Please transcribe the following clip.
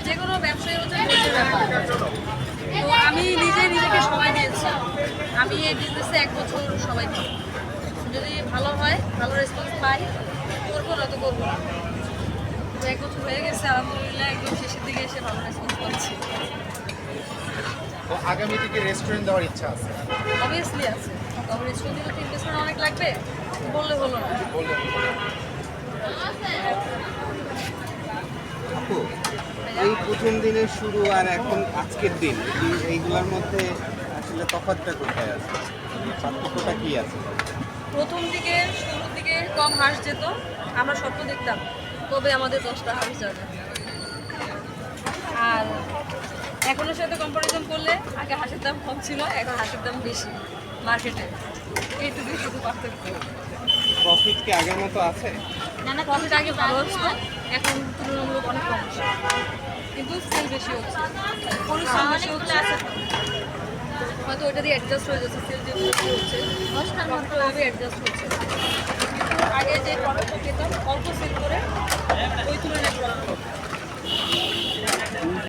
যে কোনো ব্যবসায়ী হচ্ছে ধৈর্যের ব্যাপার। তো আমি নিজেকে সময় দিয়েছি। আমি এই বিজনেসে 1 বছর সময় দিই। যদি ভালো হয়, ভালো রেসপন্স পাই, করবো না তো করবো না। তো 1 বছর হয়ে গেছে, আলহামদুলিল্লাহ একদম শেষের দিকে এসে ভালো রেসপন্স পাচ্ছি। তো আগামী থেকে রেস্টুরেন্ট দেওয়ার ইচ্ছা আছে? অবভিয়াসলি আছে। তবে রেস্টুরেন্টে তো ইনভেস্টমেন্ট অনেক লাগবে, বললে হলো না। বললেন। আপু, এই প্রথম দিনের শুরু আর এখন আজকের দিন এইগুলোর মধ্যে আসলে তফাৎটা কোথায় আছে, পার্থক্যটা কি আছে? প্রথম দিকে শুরুর দিকে কম হাঁস যেত, আমরা স্বপ্ন দেখতাম তবে আমাদের 10টা হাঁস যাবে। আর এখনের সাথে কম্পারিজন করলে আগে হাঁসের দাম কম ছিল, এখন হাঁসের দাম বেশি মার্কেটে। এইটুকুই শুধু পার্থক্য। প্রফিট কি আগের মতো আছে? না, প্রফিট আগে ভালো হচ্ছে, এখন তুলনামূলক অনেক কম হচ্ছে, কিন্তু সেল বেশি হচ্ছে, পরিশ্রম বেশি হচ্ছে। হয়তো ওইটা দিয়ে অ্যাডজাস্ট হয়ে যাচ্ছে, সেল যে বেশি হচ্ছে প্রফিটভাবে অ্যাডজাস্ট হচ্ছে। কিন্তু আগে যে প্রফিটটা পেতাম অল্প সেল করে ওই তুলনায় প্রফিট